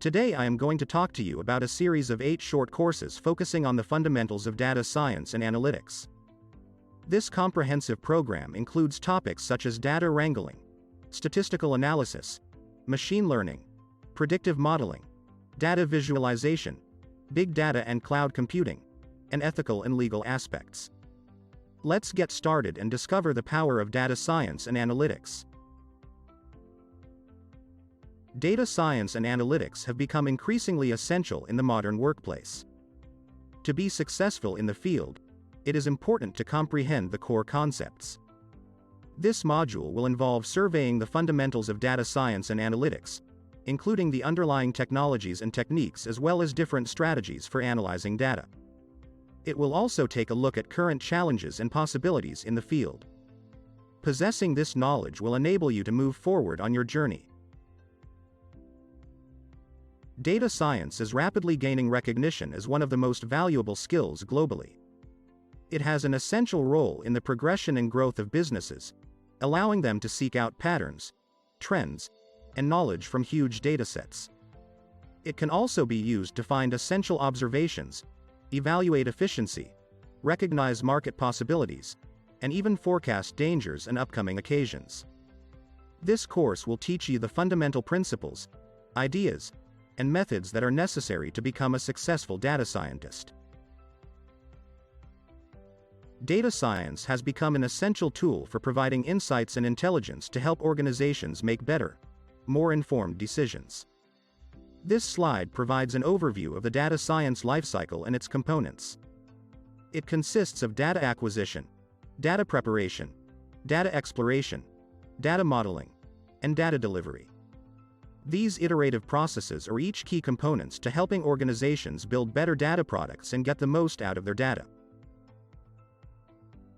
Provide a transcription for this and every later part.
Today I am going to talk to you about a series of 8 short courses focusing on the fundamentals of data science and analytics. This comprehensive program includes topics such as data wrangling, statistical analysis, machine learning, predictive modeling, data visualization, big data and cloud computing, and ethical and legal aspects. Let's get started and discover the power of data science and analytics. Data science and analytics have become increasingly essential in the modern workplace. To be successful in the field, it is important to comprehend the core concepts. This module will involve surveying the fundamentals of data science and analytics, including the underlying technologies and techniques as well as different strategies for analyzing data. It will also take a look at current challenges and possibilities in the field. Possessing this knowledge will enable you to move forward on your journey. Data science is rapidly gaining recognition as one of the most valuable skills globally. It has an essential role in the progression and growth of businesses, allowing them to seek out patterns, trends, and knowledge from huge datasets. It can also be used to find essential observations, evaluate efficiency, recognize market possibilities, and even forecast dangers and upcoming occasions. This course will teach you the fundamental principles, ideas, and methods that are necessary to become a successful data scientist. Data science has become an essential tool for providing insights and intelligence to help organizations make better, more informed decisions. This slide provides an overview of the data science lifecycle and its components. It consists of data acquisition, data preparation, data exploration, data modeling, and data delivery. These iterative processes are each key components to helping organizations build better data products and get the most out of their data.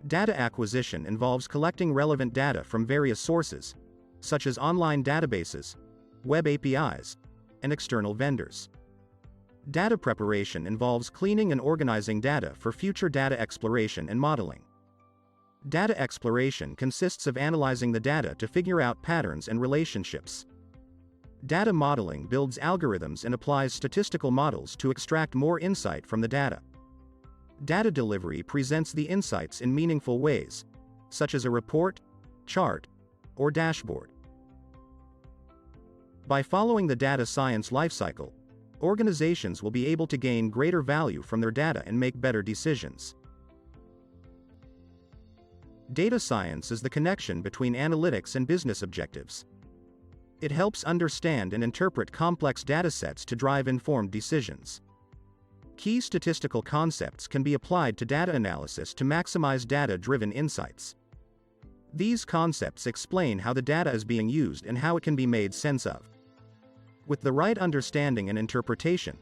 Data acquisition involves collecting relevant data from various sources, such as online databases, web APIs, and external vendors. Data preparation involves cleaning and organizing data for future data exploration and modeling. Data exploration consists of analyzing the data to figure out patterns and relationships. Data modeling builds algorithms and applies statistical models to extract more insight from the data. Data delivery presents the insights in meaningful ways, such as a report, chart, or dashboard. By following the data science lifecycle, organizations will be able to gain greater value from their data and make better decisions. Data science is the connection between analytics and business objectives. It helps understand and interpret complex datasets to drive informed decisions. Key statistical concepts can be applied to data analysis to maximize data-driven insights. These concepts explain how the data is being used and how it can be made sense of. With the right understanding and interpretation,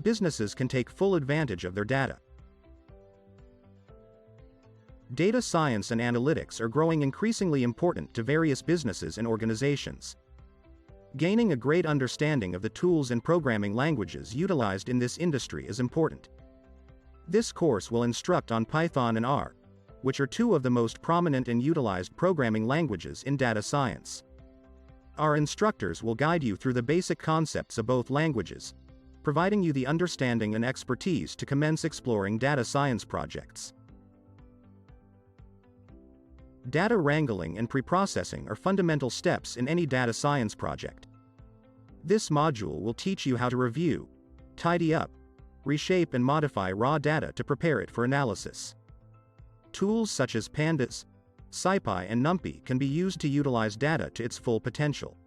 businesses can take full advantage of their data. Data science and analytics are growing increasingly important to various businesses and organizations. Gaining a great understanding of the tools and programming languages utilized in this industry is important. This course will instruct on Python and R, which are two of the most prominent and utilized programming languages in data science. Our instructors will guide you through the basic concepts of both languages, providing you the understanding and expertise to commence exploring data science projects. Data wrangling and preprocessing are fundamental steps in any data science project. This module will teach you how to review, tidy up, reshape and modify raw data to prepare it for analysis. Tools such as Pandas, SciPy and NumPy can be used to utilize data to its full potential.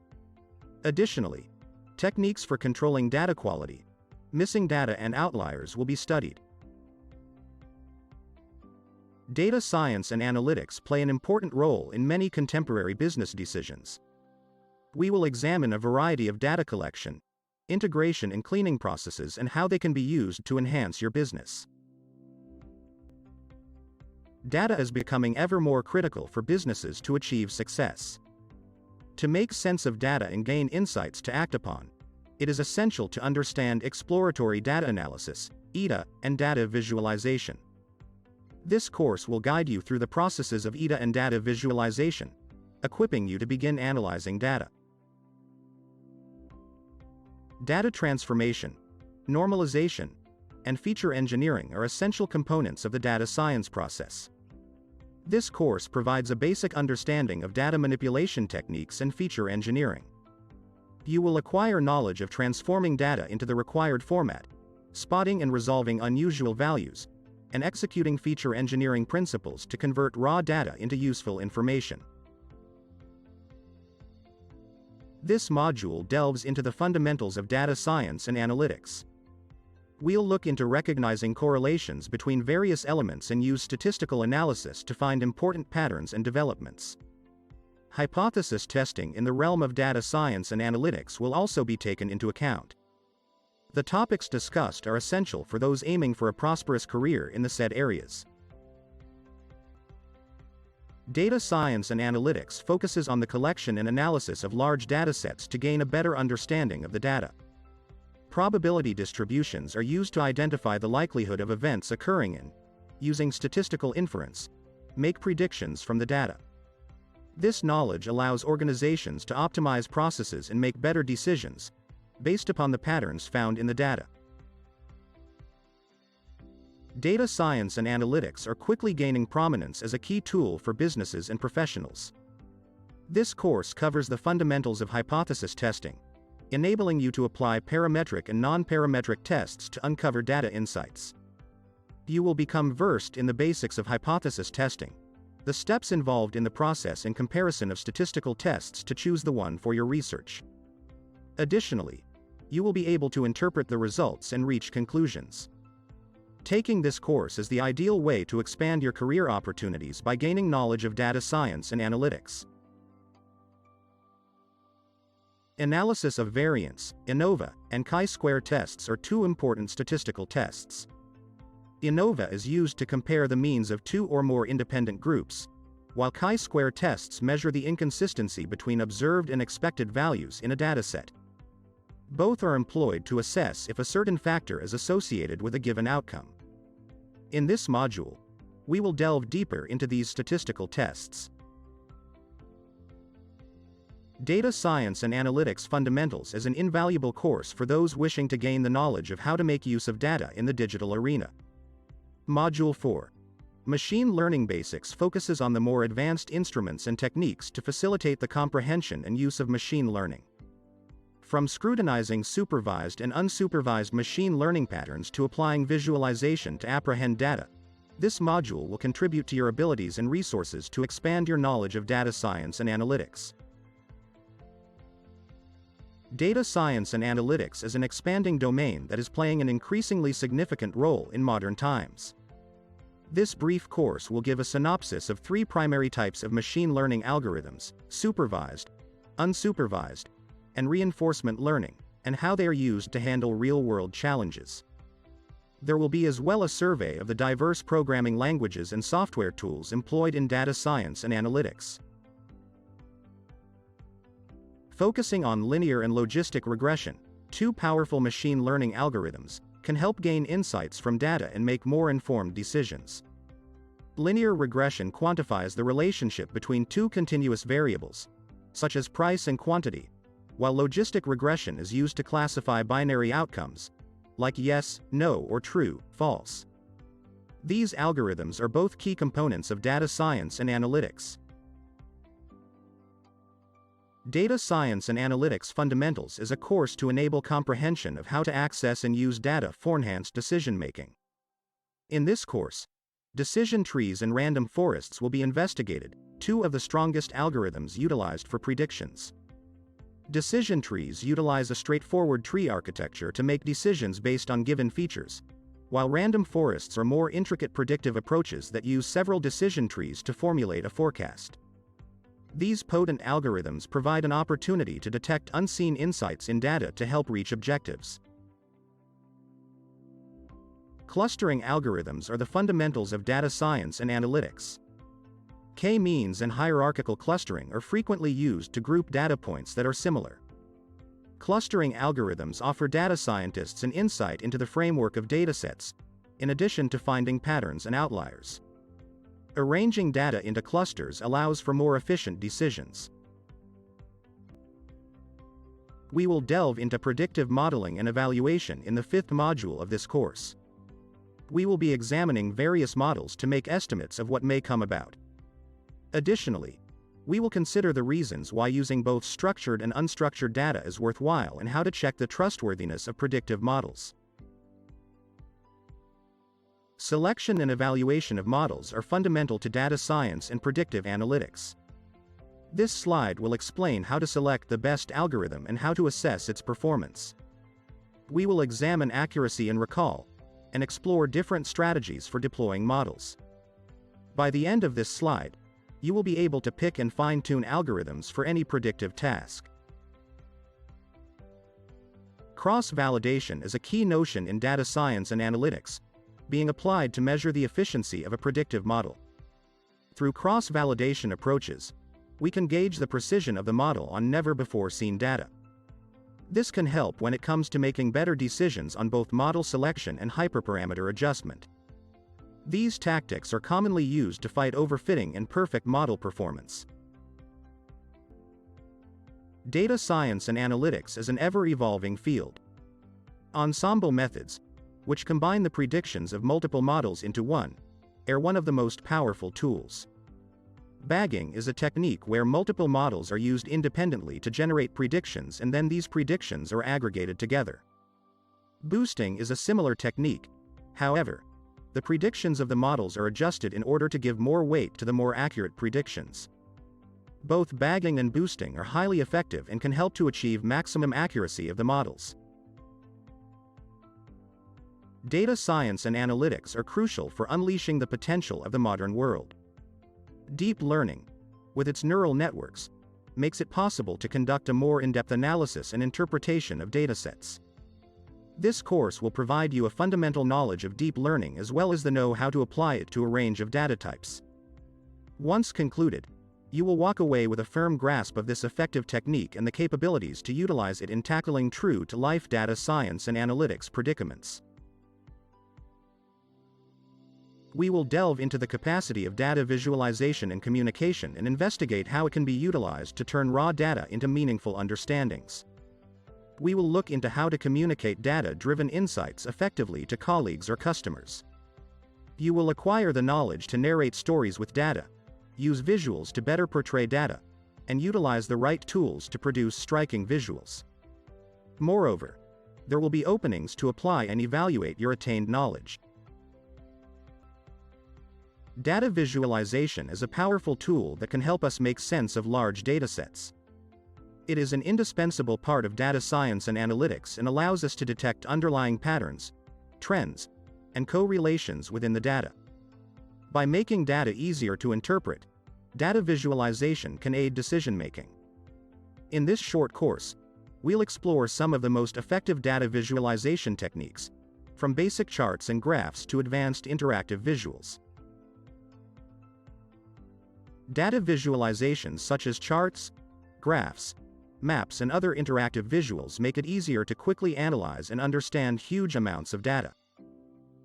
Additionally, techniques for controlling data quality, missing data and outliers will be studied. Data science and analytics play an important role in many contemporary business decisions. We will examine a variety of data collection, integration and cleaning processes and how they can be used to enhance your business. Data is becoming ever more critical for businesses to achieve success. To make sense of data and gain insights to act upon, it is essential to understand exploratory data analysis, EDA, and data visualization. This course will guide you through the processes of EDA and data visualization, equipping you to begin analyzing data. Data transformation, normalization, and feature engineering are essential components of the data science process. This course provides a basic understanding of data manipulation techniques and feature engineering. You will acquire knowledge of transforming data into the required format, spotting and resolving unusual values, and executing feature engineering principles to convert raw data into useful information. This module delves into the fundamentals of data science and analytics. We'll look into recognizing correlations between various elements and use statistical analysis to find important patterns and developments. Hypothesis testing in the realm of data science and analytics will also be taken into account. The topics discussed are essential for those aiming for a prosperous career in the said areas. Data science and analytics focuses on the collection and analysis of large datasets to gain a better understanding of the data. Probability distributions are used to identify the likelihood of events occurring and, using statistical inference, make predictions from the data. This knowledge allows organizations to optimize processes and make better decisions, based upon the patterns found in the data. Data science and analytics are quickly gaining prominence as a key tool for businesses and professionals. This course covers the fundamentals of hypothesis testing, enabling you to apply parametric and non-parametric tests to uncover data insights. You will become versed in the basics of hypothesis testing, the steps involved in the process and comparison of statistical tests to choose the one for your research. Additionally, you will be able to interpret the results and reach conclusions. Taking this course is the ideal way to expand your career opportunities by gaining knowledge of data science and analytics. Analysis of variance, ANOVA, and chi-square tests are two important statistical tests. ANOVA is used to compare the means of two or more independent groups, while chi-square tests measure the inconsistency between observed and expected values in a dataset. Both are employed to assess if a certain factor is associated with a given outcome. In this module, we will delve deeper into these statistical tests. Data Science and Analytics Fundamentals is an invaluable course for those wishing to gain the knowledge of how to make use of data in the digital arena. Module 4. Machine Learning Basics focuses on the more advanced instruments and techniques to facilitate the comprehension and use of machine learning. From scrutinizing supervised and unsupervised machine learning patterns to applying visualization to apprehend data, this module will contribute to your abilities and resources to expand your knowledge of data science and analytics. Data science and analytics is an expanding domain that is playing an increasingly significant role in modern times. This brief course will give a synopsis of three primary types of machine learning algorithms: supervised, unsupervised, and reinforcement learning, and how they are used to handle real-world challenges. There will be as well a survey of the diverse programming languages and software tools employed in data science and analytics. Focusing on linear and logistic regression, two powerful machine learning algorithms can help gain insights from data and make more informed decisions. Linear regression quantifies the relationship between two continuous variables, such as price and quantity, while logistic regression is used to classify binary outcomes, like yes, no, or true, false. These algorithms are both key components of data science and analytics. Data Science and Analytics Fundamentals is a course to enable comprehension of how to access and use data for enhanced decision-making. In this course, decision trees and random forests will be investigated, two of the strongest algorithms utilized for predictions. Decision trees utilize a straightforward tree architecture to make decisions based on given features, while random forests are more intricate predictive approaches that use several decision trees to formulate a forecast. These potent algorithms provide an opportunity to detect unseen insights in data to help reach objectives. Clustering algorithms are the fundamentals of data science and analytics. K-means and hierarchical clustering are frequently used to group data points that are similar. Clustering algorithms offer data scientists an insight into the framework of datasets, in addition to finding patterns and outliers. Arranging data into clusters allows for more efficient decisions. We will delve into predictive modeling and evaluation in the 5th module of this course. We will be examining various models to make estimates of what may come about. Additionally, we will consider the reasons why using both structured and unstructured data is worthwhile and how to check the trustworthiness of predictive models. Selection and evaluation of models are fundamental to data science and predictive analytics. This slide will explain how to select the best algorithm and how to assess its performance. We will examine accuracy and recall, and explore different strategies for deploying models. By the end of this slide, you will be able to pick and fine-tune algorithms for any predictive task. Cross-validation is a key notion in data science and analytics, being applied to measure the efficiency of a predictive model. Through cross-validation approaches, we can gauge the precision of the model on never-before-seen data. This can help when it comes to making better decisions on both model selection and hyperparameter adjustment. These tactics are commonly used to fight overfitting and perfect model performance. Data science and analytics is an ever-evolving field. Ensemble methods, which combine the predictions of multiple models into one, are one of the most powerful tools. Bagging is a technique where multiple models are used independently to generate predictions and then these predictions are aggregated together. Boosting is a similar technique. However, the predictions of the models are adjusted in order to give more weight to the more accurate predictions. Both bagging and boosting are highly effective and can help to achieve maximum accuracy of the models. Data science and analytics are crucial for unleashing the potential of the modern world. Deep learning, with its neural networks, makes it possible to conduct a more in-depth analysis and interpretation of datasets. This course will provide you a fundamental knowledge of deep learning as well as the know-how to apply it to a range of data types. Once concluded, you will walk away with a firm grasp of this effective technique and the capabilities to utilize it in tackling true-to-life data science and analytics predicaments. We will delve into the capacity of data visualization and communication and investigate how it can be utilized to turn raw data into meaningful understandings. We will look into how to communicate data-driven insights effectively to colleagues or customers. You will acquire the knowledge to narrate stories with data, use visuals to better portray data, and utilize the right tools to produce striking visuals. Moreover, there will be openings to apply and evaluate your attained knowledge. Data visualization is a powerful tool that can help us make sense of large datasets. It is an indispensable part of data science and analytics and allows us to detect underlying patterns, trends, and correlations within the data. By making data easier to interpret, data visualization can aid decision-making. In this short course, we'll explore some of the most effective data visualization techniques, from basic charts and graphs to advanced interactive visuals. Data visualizations such as charts, graphs, maps and other interactive visuals make it easier to quickly analyze and understand huge amounts of data.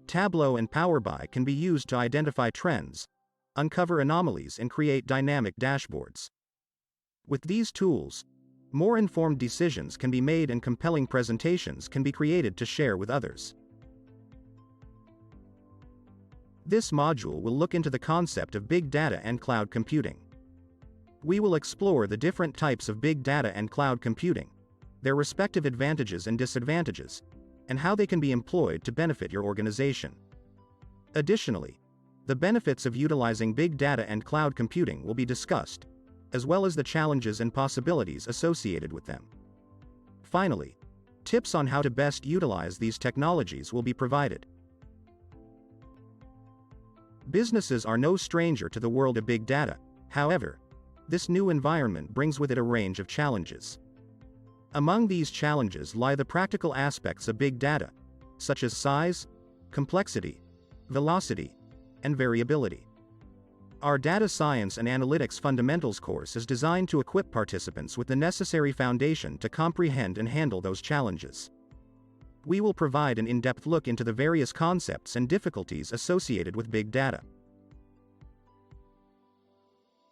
Tableau and Power BI can be used to identify trends, uncover anomalies and create dynamic dashboards. With these tools, more informed decisions can be made and compelling presentations can be created to share with others. This module will look into the concept of big data and cloud computing. We will explore the different types of big data and cloud computing, their respective advantages and disadvantages, and how they can be employed to benefit your organization. Additionally, the benefits of utilizing big data and cloud computing will be discussed, as well as the challenges and possibilities associated with them. Finally, tips on how to best utilize these technologies will be provided. Businesses are no stranger to the world of big data. However, this new environment brings with it a range of challenges. Among these challenges lie the practical aspects of big data, such as size, complexity, velocity, and variability. Our Data Science and Analytics Fundamentals course is designed to equip participants with the necessary foundation to comprehend and handle those challenges. We will provide an in-depth look into the various concepts and difficulties associated with big data.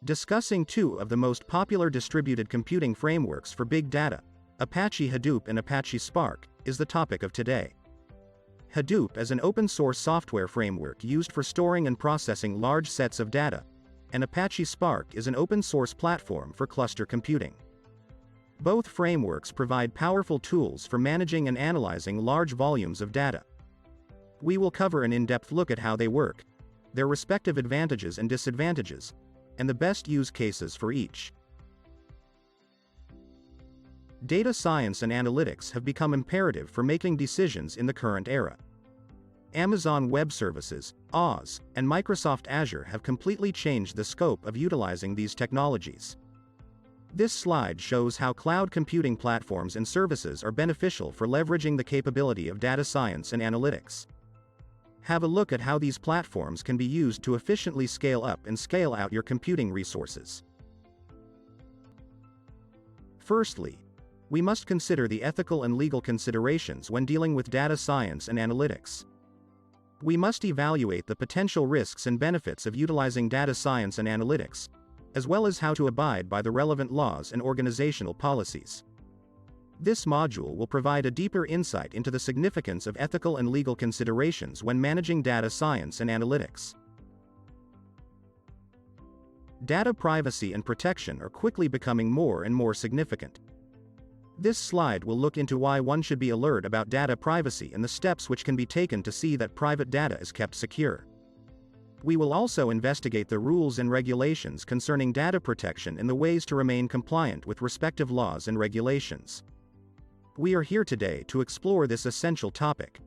Discussing two of the most popular distributed computing frameworks for big data, Apache Hadoop and Apache Spark is the topic of today. Hadoop is an open-source software framework used for storing and processing large sets of data, and Apache Spark is an open-source platform for cluster computing. Both frameworks provide powerful tools for managing and analyzing large volumes of data. We will cover an in-depth look at how they work, their respective advantages and disadvantages, and the best use cases for each. Data science and analytics have become imperative for making decisions in the current era. Amazon Web Services, Oz, and Microsoft Azure have completely changed the scope of utilizing these technologies. This slide shows how cloud computing platforms and services are beneficial for leveraging the capability of data science and analytics. Have a look at how these platforms can be used to efficiently scale up and scale out your computing resources. Firstly, we must consider the ethical and legal considerations when dealing with data science and analytics. We must evaluate the potential risks and benefits of utilizing data science and analytics, as well as how to abide by the relevant laws and organizational policies. This module will provide a deeper insight into the significance of ethical and legal considerations when managing data science and analytics. Data privacy and protection are quickly becoming more and more significant. This slide will look into why one should be alert about data privacy and the steps which can be taken to see that private data is kept secure. We will also investigate the rules and regulations concerning data protection and the ways to remain compliant with respective laws and regulations. We are here today to explore this essential topic.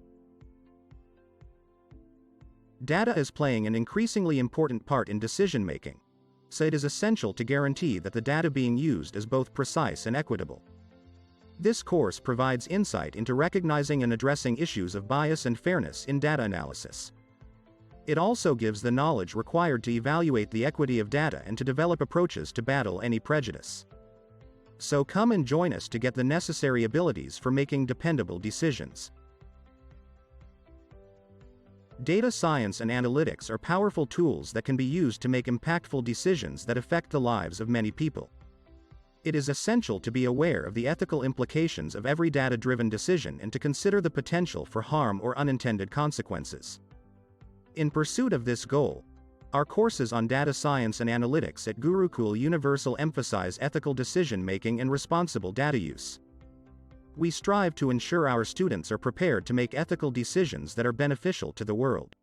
Data is playing an increasingly important part in decision-making, so it is essential to guarantee that the data being used is both precise and equitable. This course provides insight into recognizing and addressing issues of bias and fairness in data analysis. It also gives the knowledge required to evaluate the equity of data and to develop approaches to battle any prejudice. So come and join us to get the necessary abilities for making dependable decisions. Data science and analytics are powerful tools that can be used to make impactful decisions that affect the lives of many people. It is essential to be aware of the ethical implications of every data-driven decision and to consider the potential for harm or unintended consequences. In pursuit of this goal, our courses on data science and analytics at Gurukul Universal emphasize ethical decision-making and responsible data use. We strive to ensure our students are prepared to make ethical decisions that are beneficial to the world.